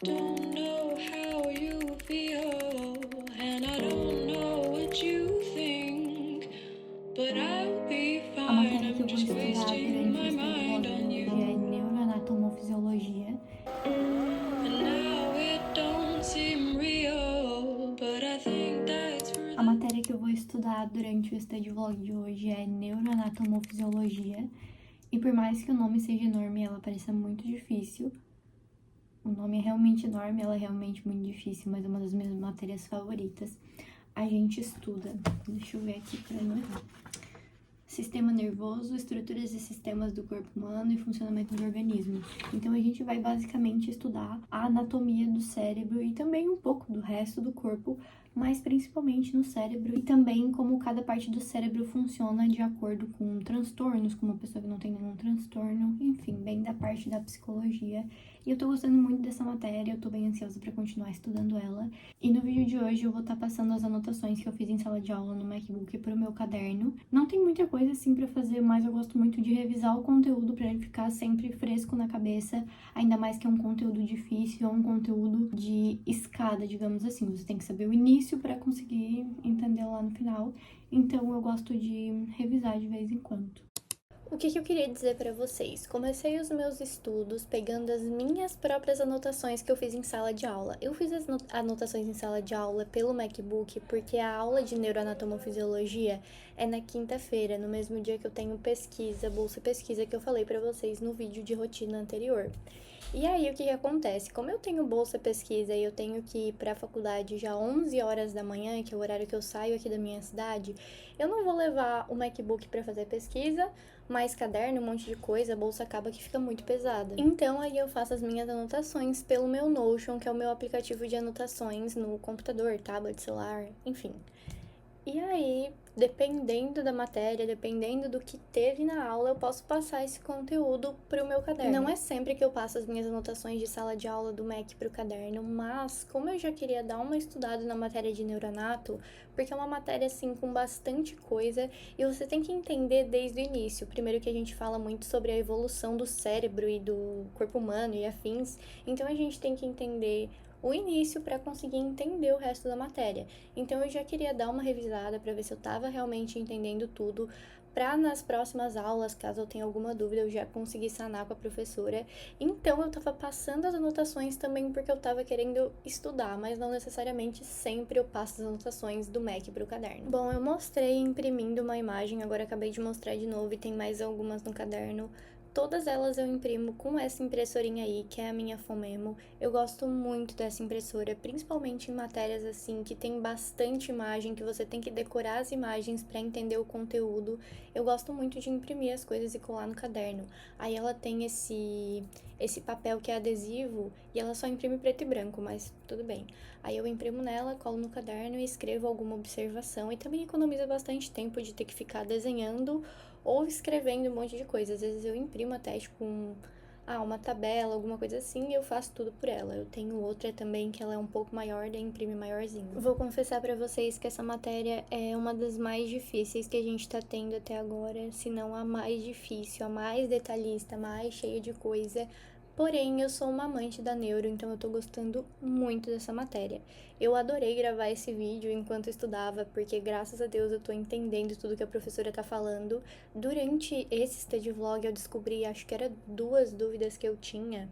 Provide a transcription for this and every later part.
don't know how you feel, and I don't know what you think, but I'll be A fine. matéria que eu I'm vou just estudar wasting durante o my estágio mind de on hoje you. é neuroanatomofisiologia. And now it don't seem real, but I think that's for A matéria que eu vou estudar durante o study vlog de hoje é neuroanatomofisiologia. E por mais que o nome seja enorme e ela pareça muito difícil, o nome é realmente enorme, ela é realmente muito difícil, mas é uma das minhas matérias favoritas. A gente estuda, deixa eu ver aqui pra não errar. Sistema nervoso, estruturas e sistemas do corpo humano e funcionamento do organismo. Então a gente vai basicamente estudar a anatomia do cérebro e também um pouco do resto do corpo, mas principalmente no cérebro e também como cada parte do cérebro funciona de acordo com transtornos, como a pessoa que não tem nenhum transtorno, enfim, bem da parte da psicologia. E eu tô gostando muito dessa matéria, eu tô bem ansiosa pra continuar estudando ela. E no vídeo de hoje eu vou estar passando as anotações que eu fiz em sala de aula no MacBook pro meu caderno. Não tem muita coisa assim pra fazer, mas eu gosto muito de revisar o conteúdo pra ele ficar sempre fresco na cabeça, ainda mais que é um conteúdo difícil, é um conteúdo de escada, digamos assim. Você tem que saber o início pra conseguir entender lá no final. Então eu gosto de revisar de vez em quando. O que eu queria dizer pra vocês? Comecei os meus estudos pegando as minhas próprias anotações que eu fiz em sala de aula. Eu fiz as anotações em sala de aula pelo MacBook porque a aula de neuroanatomofisiologia é na quinta-feira, no mesmo dia que eu tenho pesquisa, bolsa pesquisa que eu falei pra vocês no vídeo de rotina anterior. E aí, o que acontece? Como eu tenho bolsa pesquisa e eu tenho que ir para a faculdade já 11 horas da manhã, que é o horário que eu saio aqui da minha cidade, eu não vou levar o MacBook para fazer pesquisa, mais caderno, um monte de coisa, a bolsa acaba que fica muito pesada. Então, aí eu faço as minhas anotações pelo meu Notion, que é o meu aplicativo de anotações no computador, tablet, celular, enfim. E aí, dependendo da matéria, dependendo do que teve na aula, eu posso passar esse conteúdo para o meu caderno. Não é sempre que eu passo as minhas anotações de sala de aula do Mac para o caderno, mas como eu já queria dar uma estudada na matéria de neuronato, porque é uma matéria assim com bastante coisa e você tem que entender desde o início. Primeiro que a gente fala muito sobre a evolução do cérebro e do corpo humano e afins, então a gente tem que entender o início para conseguir entender o resto da matéria. Então eu já queria dar uma revisada para ver se eu estava realmente entendendo tudo, para nas próximas aulas, caso eu tenha alguma dúvida, eu já conseguir sanar com a professora. Então eu estava passando as anotações também porque eu estava querendo estudar, mas não necessariamente sempre eu passo as anotações do Mac para o caderno. Bom, eu mostrei imprimindo uma imagem, agora acabei de mostrar de novo e tem mais algumas no caderno. Todas elas eu imprimo com essa impressorinha aí, que é a minha Fomemo. Eu gosto muito dessa impressora, principalmente em matérias assim que tem bastante imagem, que você tem que decorar as imagens para entender o conteúdo. Eu gosto muito de imprimir as coisas e colar no caderno. Aí ela tem esse papel que é adesivo e ela só imprime preto e branco, mas tudo bem. Aí eu imprimo nela, colo no caderno e escrevo alguma observação e também economiza bastante tempo de ter que ficar desenhando ou escrevendo um monte de coisa. Às vezes eu imprimo até, tipo, uma tabela, alguma coisa assim, e eu faço tudo por ela. Eu tenho outra também que ela é um pouco maior, daí imprime maiorzinho. Vou confessar pra vocês que essa matéria é uma das mais difíceis que a gente tá tendo até agora, se não a mais difícil, a mais detalhista, a mais cheia de coisa. Porém, eu sou uma amante da neuro, então eu tô gostando muito dessa matéria. Eu adorei gravar esse vídeo enquanto estudava, porque graças a Deus eu tô entendendo tudo que a professora tá falando. Durante esse study vlog eu descobri, acho que era 2 dúvidas que eu tinha.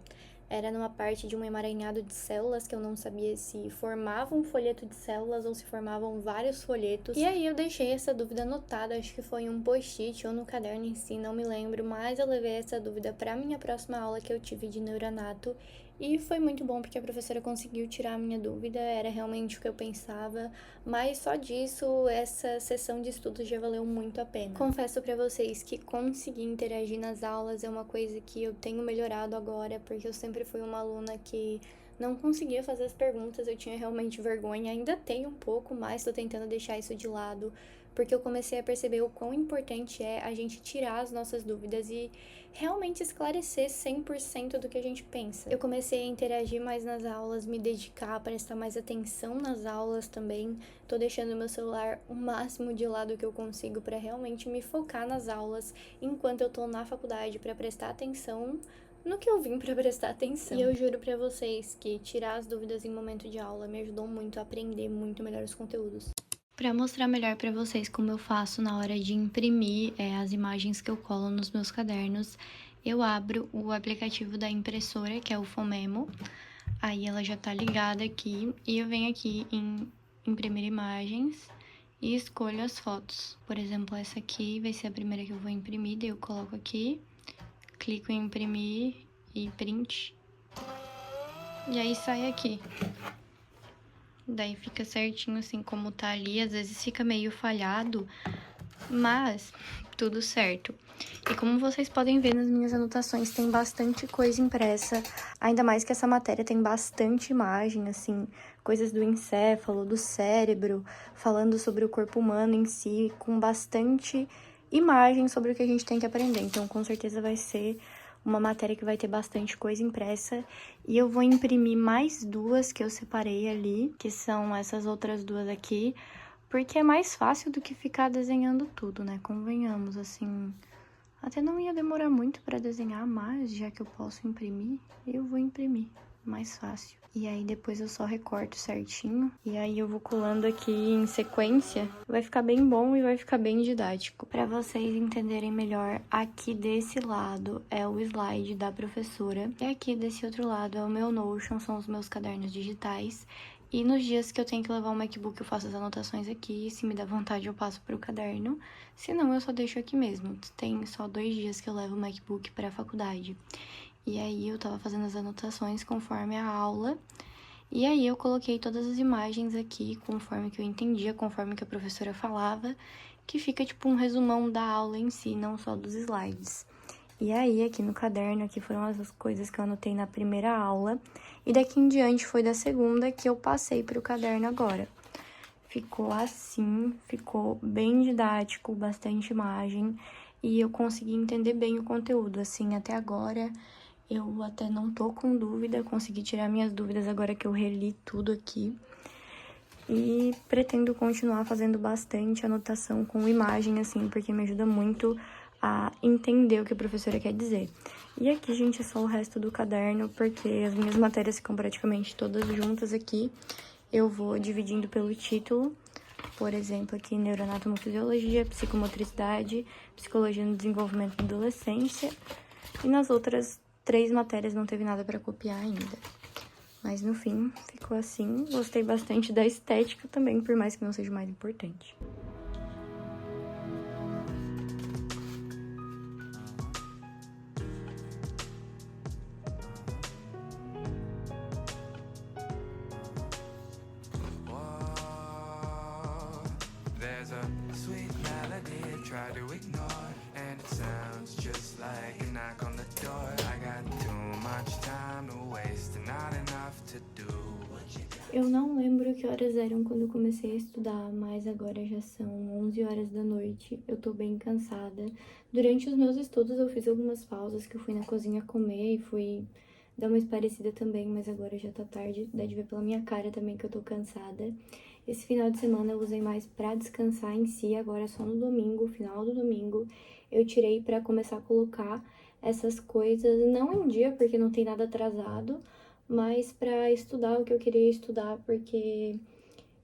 Era numa parte de um emaranhado de células que eu não sabia se formava um folheto de células ou se formavam vários folhetos. E aí eu deixei essa dúvida anotada, acho que foi em um post-it ou no caderno em si, não me lembro, mas eu levei essa dúvida para minha próxima aula que eu tive de neuronato. E foi muito bom porque a professora conseguiu tirar a minha dúvida, era realmente o que eu pensava, mas só disso essa sessão de estudos já valeu muito a pena. Confesso pra vocês que conseguir interagir nas aulas é uma coisa que eu tenho melhorado agora, porque eu sempre fui uma aluna que não conseguia fazer as perguntas, eu tinha realmente vergonha, ainda tenho um pouco, mas tô tentando deixar isso de lado, porque eu comecei a perceber o quão importante é a gente tirar as nossas dúvidas e realmente esclarecer 100% do que a gente pensa. Eu comecei a interagir mais nas aulas, me dedicar, prestar mais atenção nas aulas também. Tô deixando meu celular o máximo de lado que eu consigo para realmente me focar nas aulas enquanto eu tô na faculdade, para prestar atenção no que eu vim pra prestar atenção. E eu juro pra vocês que tirar as dúvidas em momento de aula me ajudou muito a aprender muito melhor os conteúdos. Pra mostrar melhor pra vocês como eu faço na hora de imprimir as imagens que eu colo nos meus cadernos, eu abro o aplicativo da impressora, que é o Fomemo. Aí ela já tá ligada aqui e eu venho aqui em imprimir imagens e escolho as fotos. Por exemplo, essa aqui vai ser a primeira que eu vou imprimir, daí eu coloco aqui, clico em imprimir e print. E aí sai aqui. Daí fica certinho assim como tá ali, às vezes fica meio falhado, mas tudo certo. E como vocês podem ver nas minhas anotações, tem bastante coisa impressa, ainda mais que essa matéria tem bastante imagem, assim, coisas do encéfalo, do cérebro, falando sobre o corpo humano em si, com bastante imagem sobre o que a gente tem que aprender. Então, com certeza vai ser uma matéria que vai ter bastante coisa impressa. E eu vou imprimir mais duas que eu separei ali, que são essas outras duas aqui, porque é mais fácil do que ficar desenhando tudo, né? Convenhamos, assim, até não ia demorar muito pra desenhar, mas já que eu posso imprimir, eu vou imprimir. Mais fácil. E aí depois eu só recorto certinho. E aí eu vou colando aqui em sequência. Vai ficar bem bom e vai ficar bem didático. Pra vocês entenderem melhor, aqui desse lado é o slide da professora. E aqui desse outro lado é o meu Notion, são os meus cadernos digitais. E nos dias que eu tenho que levar o MacBook, eu faço as anotações aqui. Se me dá vontade, eu passo pro caderno. Se não, eu só deixo aqui mesmo. Tem só 2 dias que eu levo o MacBook pra faculdade. E aí eu tava fazendo as anotações conforme a aula. E aí eu coloquei todas as imagens aqui, conforme que eu entendia, conforme que a professora falava, que fica tipo um resumão da aula em si, não só dos slides. E aí, aqui no caderno, aqui foram as coisas que eu anotei na primeira aula. E daqui em diante foi da segunda que eu passei pro caderno agora. Ficou assim, ficou bem didático, bastante imagem. E eu consegui entender bem o conteúdo, assim, até agora. Eu até não tô com dúvida, consegui tirar minhas dúvidas agora que eu reli tudo aqui. E pretendo continuar fazendo bastante anotação com imagem, assim, porque me ajuda muito a entender o que a professora quer dizer. E aqui, gente, é só o resto do caderno, porque as minhas matérias ficam praticamente todas juntas aqui. Eu vou dividindo pelo título. Por exemplo, aqui neuroanatomofisiologia, psicomotricidade, psicologia no desenvolvimento da adolescência. E nas outras 3 matérias não teve nada pra copiar ainda. Mas no fim, ficou assim. Gostei bastante da estética também, por mais que não seja o mais importante. There's a sweet melody I try to ignore, and it sounds just like a knock on the door. I got too much time to waste and not enough to do. Eu não lembro que horas eram quando eu comecei a estudar, mas agora já são 11 horas da noite. Eu tô bem cansada. Durante os meus estudos eu fiz algumas pausas, que eu fui na cozinha comer e fui dar uma esparecida também, mas agora já tá tarde. Dá de ver pela minha cara também que eu tô cansada. Esse final de semana eu usei mais pra descansar em si, agora só no domingo, final do domingo, eu tirei pra começar a colocar essas coisas, não em dia, porque não tem nada atrasado, mas pra estudar o que eu queria estudar, porque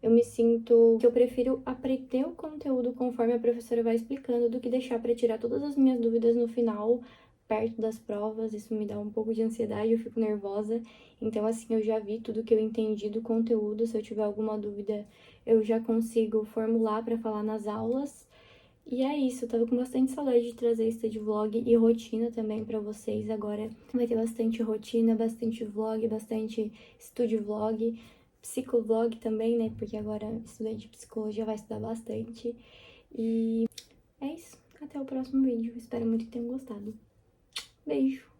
eu me sinto que eu prefiro aprender o conteúdo conforme a professora vai explicando do que deixar pra tirar todas as minhas dúvidas no final, perto das provas. Isso me dá um pouco de ansiedade, eu fico nervosa. Então, assim, eu já vi tudo que eu entendi do conteúdo. Se eu tiver alguma dúvida, eu já consigo formular pra falar nas aulas. E é isso, eu tava com bastante saudade de trazer study vlog e rotina também pra vocês. Agora vai ter bastante rotina, bastante vlog, bastante study vlog, psicovlog também, né? Porque agora estudante de psicologia vai estudar bastante. E é isso, até o próximo vídeo. Espero muito que tenham gostado. Beijo!